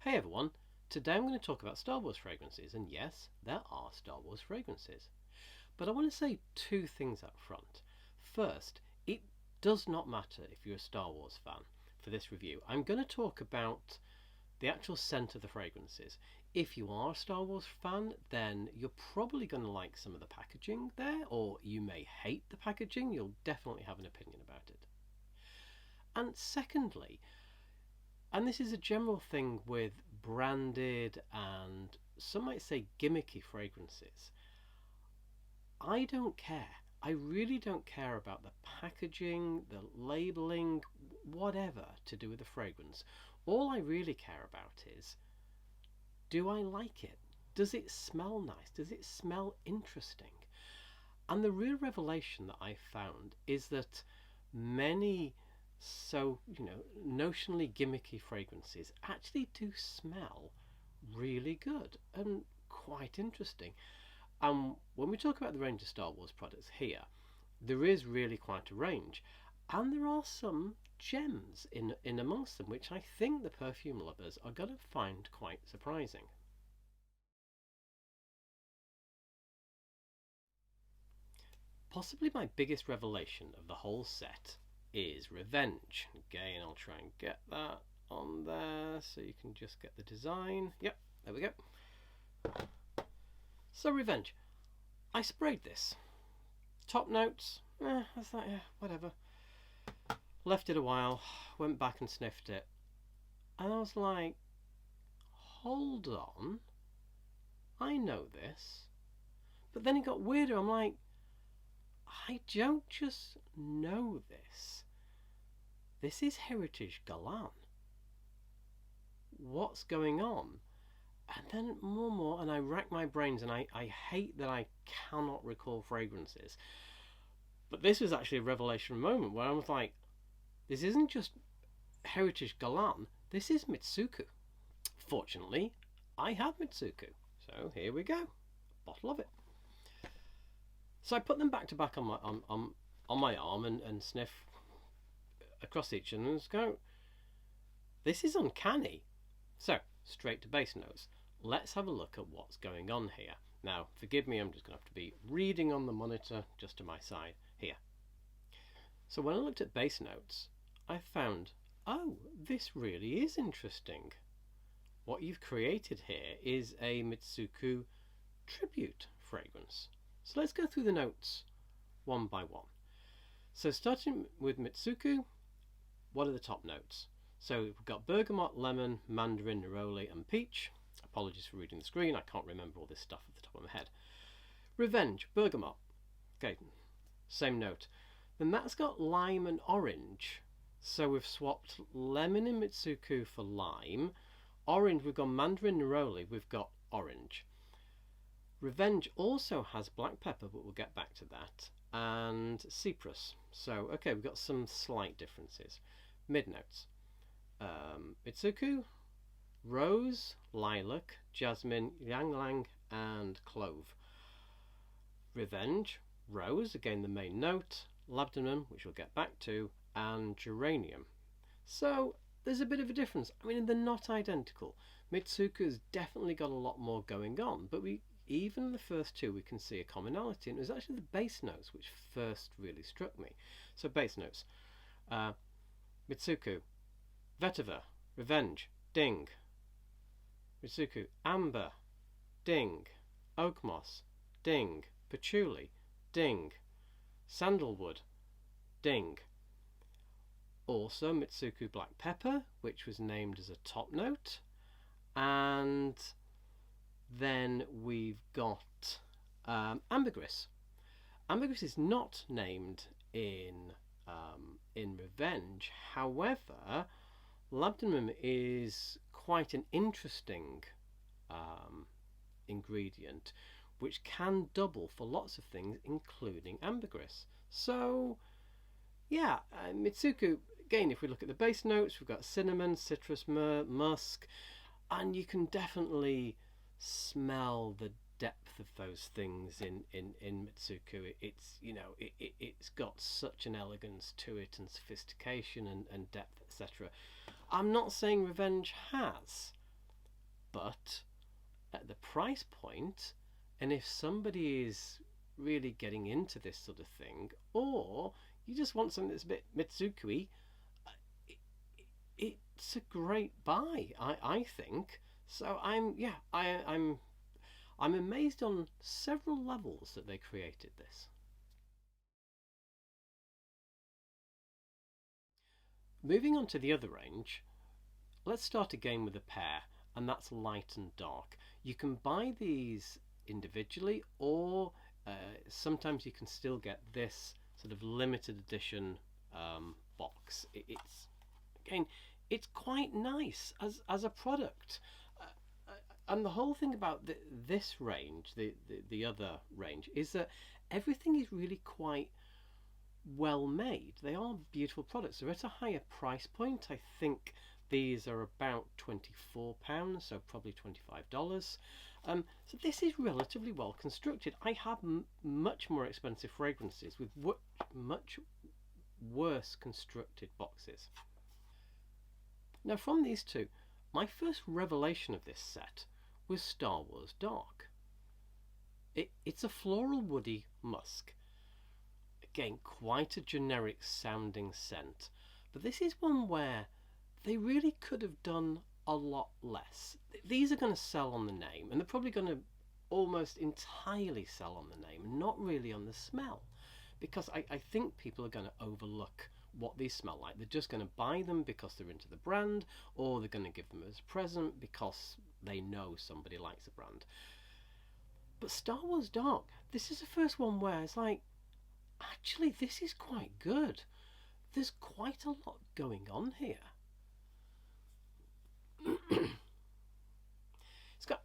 Hey everyone, today I'm going to talk about Star Wars fragrances, and yes, there are Star Wars fragrances. But I want to say two things up front. First, it does not matter if you're a Star Wars fan for this review. I'm going to talk about the actual scent of the fragrances. If you are a Star Wars fan, then you're probably going to like some of the packaging there, or you may hate the packaging. You'll definitely have an opinion about it. And secondly, and this is a general thing with branded and some might say gimmicky fragrances, I don't care. I really don't care about the packaging, the labeling, whatever to do with the fragrance. All I really care about is, do I like it? Does it smell nice? Does it smell interesting? And the real revelation that I found is that many notionally gimmicky fragrances actually do smell really good and quite interesting. When we talk about the range of Star Wars products here, there is really quite a range, and there are some gems in amongst them which I think the perfume lovers are going to find quite surprising. Possibly my biggest revelation of the whole set is Revenge. Again, I'll try and get that on there so you can just get the design. Yep, there we go. So Revenge, I sprayed this. Top notes, that's that, yeah, whatever. Left it a while, went back and sniffed it, and I was like, hold on, I know this. But then it got weirder. I'm like, I don't just know this. This is Heritage Guerlain. What's going on? And then more, and I rack my brains, and I hate that I cannot recall fragrances. But this was actually a revelation moment where I was like, this isn't just Heritage Guerlain, this is Mitsouko. Fortunately, I have Mitsouko, so here we go, a bottle of it. So I put them back to back on my arm and sniff across each of them and go, this is uncanny. So straight to base notes. Let's have a look at what's going on here. Now, forgive me, I'm just going to have to be reading on the monitor just to my side here. So when I looked at base notes, I found, oh, this really is interesting. What you've created here is a Mitsouko tribute fragrance. So let's go through the notes one by one. So starting with Mitsouko, what are the top notes? So we've got bergamot, lemon, mandarin, neroli and peach. Apologies for reading the screen, I can't remember all this stuff off the top of my head. Revenge, bergamot. Okay, same note. Then that's got lime and orange. So we've swapped lemon in Mitsouko for lime. Orange, we've got mandarin, neroli, we've got orange. Revenge also has black pepper, but we'll get back to that, and cypress. So, okay, we've got some slight differences. Mid-notes. Mitsouko, rose, lilac, jasmine, ylang-ylang, and clove. Revenge, rose, again the main note, labdanum, which we'll get back to, and geranium. So, there's a bit of a difference. I mean, they're not identical. Mitsouko's definitely got a lot more going on, but even the first two we can see a commonality, and it was actually the base notes which first really struck me. So base notes, Mitsouko, vetiver, revenge, ding. Mitsouko, amber, ding. Oak moss, ding. Patchouli, ding. Sandalwood, ding. Also Mitsouko black pepper, which was named as a top note, and then we've got ambergris. Ambergris is not named in Revenge. However, labdanum is quite an interesting ingredient, which can double for lots of things, including ambergris. So, yeah, Mitsouko. Again, if we look at the base notes, we've got cinnamon, citrus, myrrh, musk, and you can definitely smell the depth of those things in Mitsouko. It's got such an elegance to it and sophistication and depth, etc. I'm not saying Revenge has, but at the price point, and if somebody is really getting into this sort of thing, or you just want something that's a bit Mitsouko-y, it's a great buy, I think. So I'm amazed on several levels that they created this. Moving on to the other range, let's start again with a pair, and that's light and dark. You can buy these individually, or sometimes you can still get this sort of limited edition box. It's again, it's quite nice as a product. And the whole thing about this range, the other range, is that everything is really quite well made. They are beautiful products. They're at a higher price point. I think these are about £24, so probably $25. So this is relatively well constructed. I have much more expensive fragrances with much worse constructed boxes. Now from these two, my first revelation of this set was Star Wars Dark. It's a floral Woody Musk. Again, quite a generic sounding scent, but this is one where they really could have done a lot less. These are going to sell on the name, and they're probably going to almost entirely sell on the name, not really on the smell, because I think people are going to overlook what these smell like. They're just going to buy them because they're into the brand, or they're going to give them as a present because they know somebody likes the brand. But Star Wars Dark, this is the first one where it's like, actually, this is quite good. There's quite a lot going on here. It's got,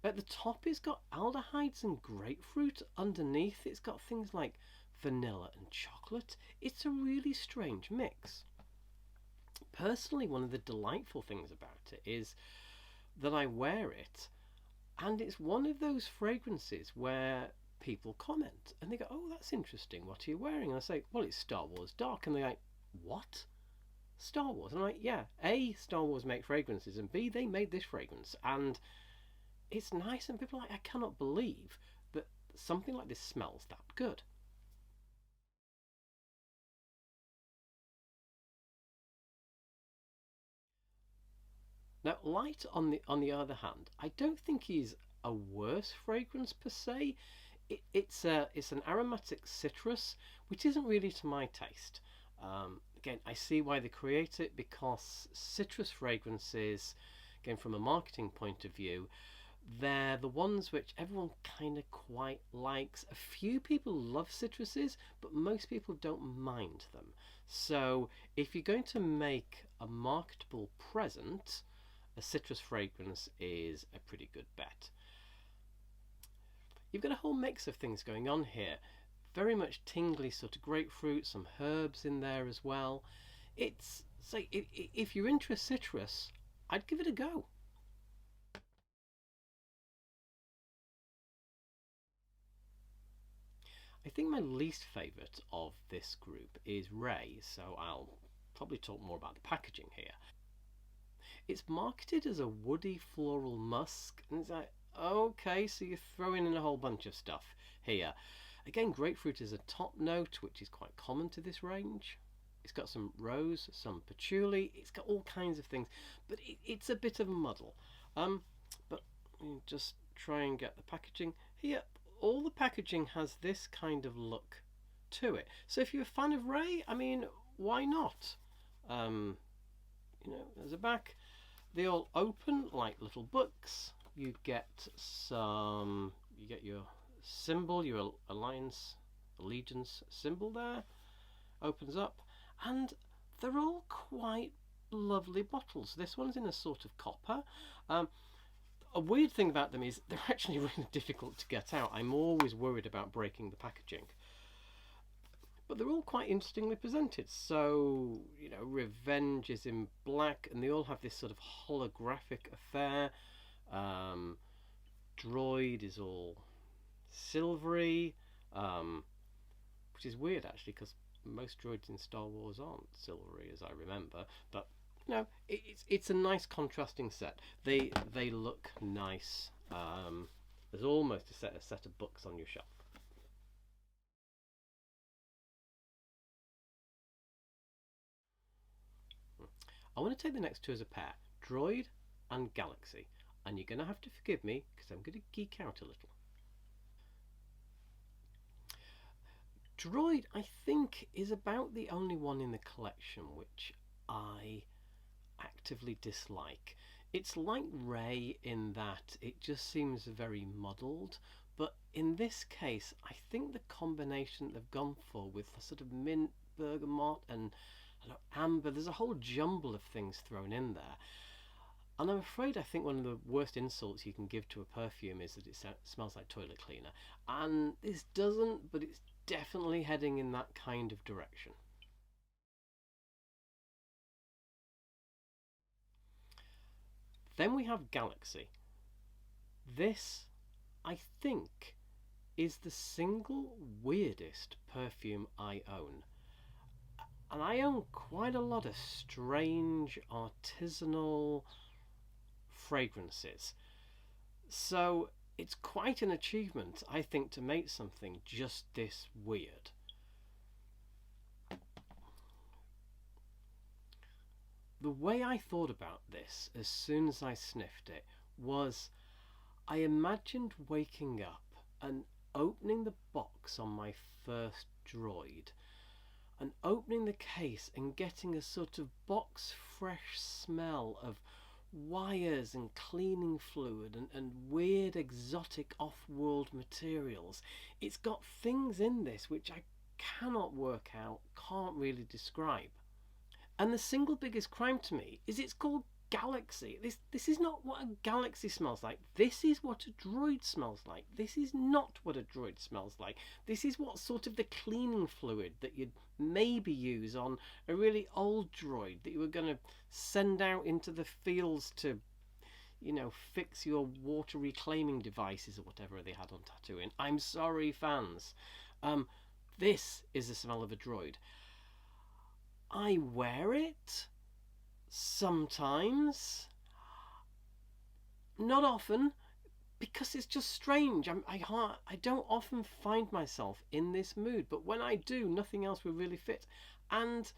at the top it's got aldehydes and grapefruit. Underneath it's got things like vanilla and chocolate. It's a really strange mix. Personally, one of the delightful things about it is that I wear it, and it's one of those fragrances where people comment and they go, "Oh, that's interesting. What are you wearing?" And I say, "Well, it's Star Wars Dark." And they're like, "What? Star Wars?" And I'm like, "Yeah, A, Star Wars make fragrances, and B, they made this fragrance, and it's nice." And people are like, "I cannot believe that something like this smells that good." Now, Light, on the other hand, I don't think he's a worse fragrance per se. It's an aromatic citrus, which isn't really to my taste. Again, I see why they create it, because citrus fragrances, again from a marketing point of view, they're the ones which everyone kind of quite likes. A few people love citruses, but most people don't mind them. So if you're going to make a marketable present, a citrus fragrance is a pretty good bet. You've got a whole mix of things going on here. Very much tingly sort of grapefruit, some herbs in there as well. It's so if you're into citrus, I'd give it a go. I think my least favourite of this group is Ray, so I'll probably talk more about the packaging here. It's marketed as a woody floral musk, and it's like, okay, so you're throwing in a whole bunch of stuff here. Again, grapefruit is a top note, which is quite common to this range. It's got some rose, some patchouli, it's got all kinds of things, but it's a bit of a muddle. But just try and get the packaging here. All the packaging has this kind of look to it. So if you're a fan of Ray, I mean, why not? There's a back. They all open like little books. You get your symbol, your allegiance symbol there. Opens up, and they're all quite lovely bottles. This one's in a sort of copper. A weird thing about them is they're actually really difficult to get out. I'm always worried about breaking the packaging. But they're all quite interestingly presented. So, Revenge is in black, and they all have this sort of holographic affair. Droid is all silvery, which is weird actually, because most droids in Star Wars aren't silvery, as I remember. But It's a nice contrasting set. They look nice. There's almost a set of books on your shelf. I want to take the next two as a pair, Droid and Galaxy, and you're going to have to forgive me because I'm going to geek out a little. Droid, I think, is about the only one in the collection which I actively dislike. It's like Ray in that it just seems very muddled, but in this case, I think the combination they've gone for with the sort of mint, bergamot, and I don't know, amber, there's a whole jumble of things thrown in there. And I'm afraid I think one of the worst insults you can give to a perfume is that it smells like toilet cleaner. And this doesn't, but it's definitely heading in that kind of direction. Then we have Galaxy. This, I think, is the single weirdest perfume I own. And I own quite a lot of strange artisanal fragrances. So it's quite an achievement, I think, to make something just this weird. The way I thought about this as soon as I sniffed it was I imagined waking up and opening the box on my first droid and opening the case and getting a sort of box fresh smell of wires and cleaning fluid and weird exotic off-world materials. It's got things in this which I cannot work out, can't really describe. And the single biggest crime to me is it's called Galaxy. This is not what a galaxy smells like. This is what a droid smells like. This is not what a droid smells like. This is what sort of the cleaning fluid that you'd maybe use on a really old droid that you were going to send out into the fields to, fix your water reclaiming devices or whatever they had on Tatooine. I'm sorry, fans. This is the smell of a droid. I wear it sometimes, not often, because it's just strange. I don't often find myself in this mood, but when I do, nothing else will really fit. And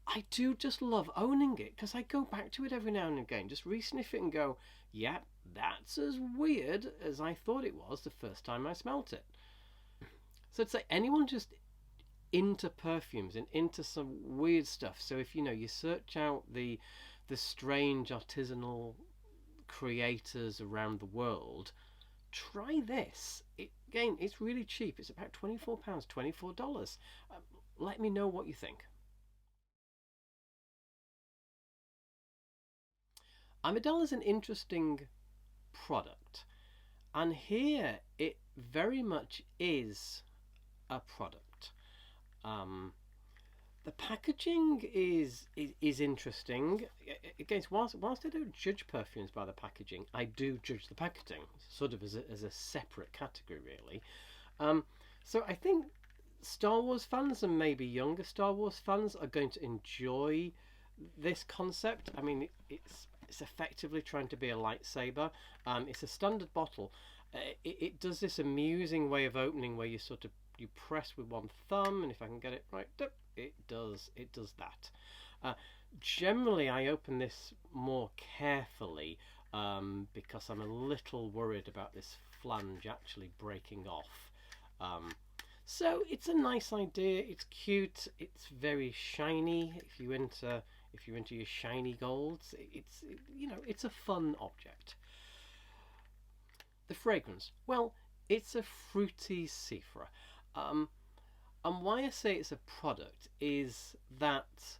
I do just love owning it because I go back to it every now and again, just re-sniff it and go, yeah, that's as weird as I thought it was the first time I smelt it. So to say, anyone just into perfumes and into some weird stuff. So if you search out the strange artisanal creators around the world, try this. Again, it's really cheap. It's about £24, $24. Let me know what you think. Amidala is an interesting product, and here it very much is a product. Um, the packaging is interesting. Again, whilst I don't judge perfumes by the packaging, I do judge the packaging, sort of as a separate category, really. So I think Star Wars fans and maybe younger Star Wars fans are going to enjoy this concept. I mean, it's effectively trying to be a lightsaber. It's a standard bottle. It does this amusing way of opening where you press with one thumb, and if I can get it right, it does that. Generally, I open this more carefully because I'm a little worried about this flange actually breaking off. So it's a nice idea. It's cute. It's very shiny. If you're into your shiny golds, it's a fun object. The fragrance. Well, it's a fruity Sephora. And why I say it's a product is that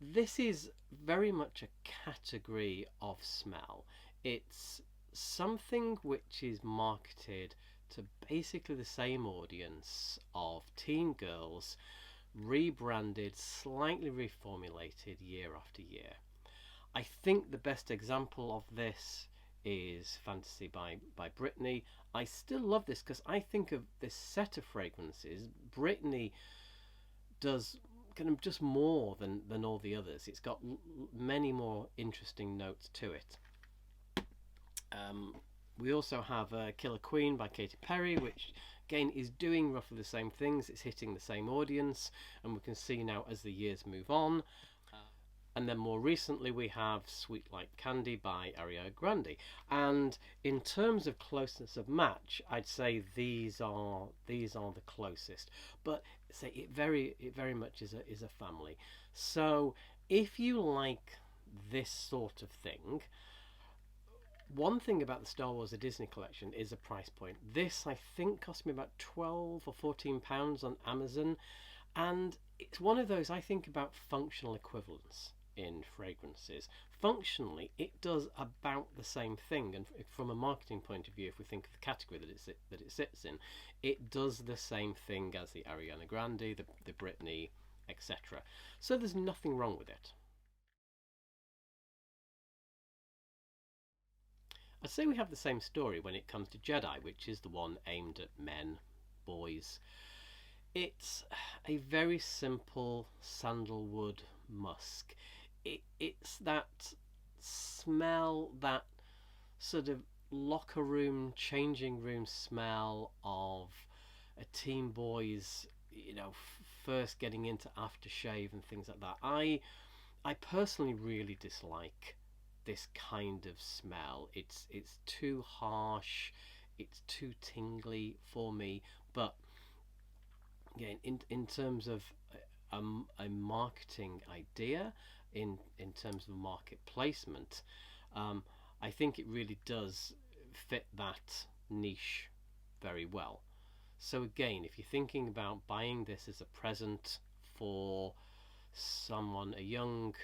this is very much a category of smell. It's something which is marketed to basically the same audience of teen girls, rebranded, slightly reformulated year after year. I think the best example of this is Fantasy by Britney. I still love this because I think of this set of fragrances. Britney does kind of just more than all the others. It's got many more interesting notes to it. We also have Killer Queen by Katy Perry, which again is doing roughly the same things. It's hitting the same audience, and we can see now as the years move on. And then more recently we have Sweet Like Candy by Ariana Grande. And in terms of closeness of match, I'd say these are the closest. But say it very much is a family. So if you like this sort of thing, one thing about the Star Wars The Disney Collection is a price point. This I think cost me about £12 or £14 on Amazon, and it's one of those, I think about functional equivalents in fragrances. Functionally, it does about the same thing, and from a marketing point of view, if we think of the category that it sits in, it does the same thing as the Ariana Grande, the Britney, etc. So there's nothing wrong with it. I'd say we have the same story when it comes to Jedi, which is the one aimed at men, boys. It's a very simple sandalwood musk. It's that smell, that sort of locker room, changing room smell of a teen boy's, first getting into aftershave and things like that. I personally really dislike this kind of smell. It's too harsh, it's too tingly for me. But again, in terms of a marketing idea, in terms of market placement, I think it really does fit that niche very well. So again, if you're thinking about buying this as a present for someone, a young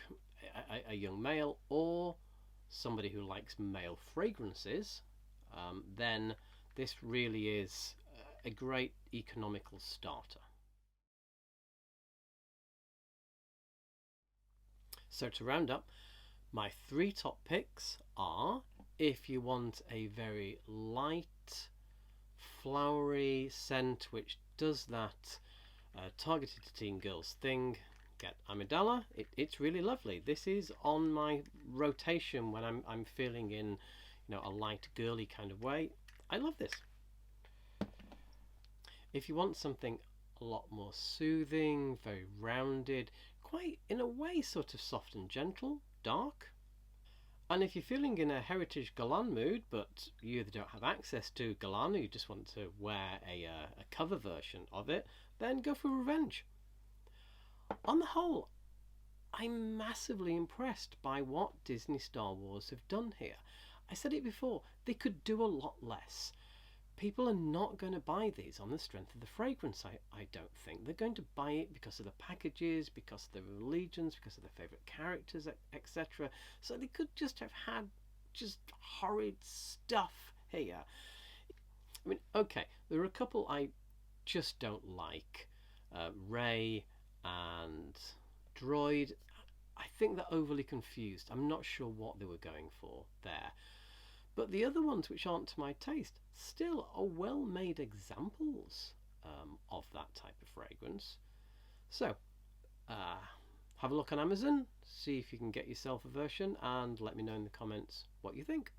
male, or somebody who likes male fragrances, then this really is a great economical starter. So to round up, my three top picks are, if you want a very light, flowery scent which does that targeted to teen girls thing, get Amidala. It's really lovely. This is on my rotation when I'm feeling in, a light girly kind of way. I love this. If you want something a lot more soothing, very rounded, quite in a way sort of soft and gentle, dark. And if you're feeling in a heritage Guerlain mood, but you either don't have access to Guerlain or you just want to wear a cover version of it, then go for Revenge. On the whole, I'm massively impressed by what Disney Star Wars have done here. I said it before, they could do a lot less. People are not going to buy these on the strength of the fragrance, I don't think. They're going to buy it because of the packages, because of the religions, because of their favourite characters, etc. So they could just have had just horrid stuff here. I mean, okay, there are a couple I just don't like. Rey and Droid. I think they're overly confused. I'm not sure what they were going for there. But the other ones which aren't to my taste still are well made examples of that type of fragrance. So have a look on Amazon, see if you can get yourself a version, and let me know in the comments what you think.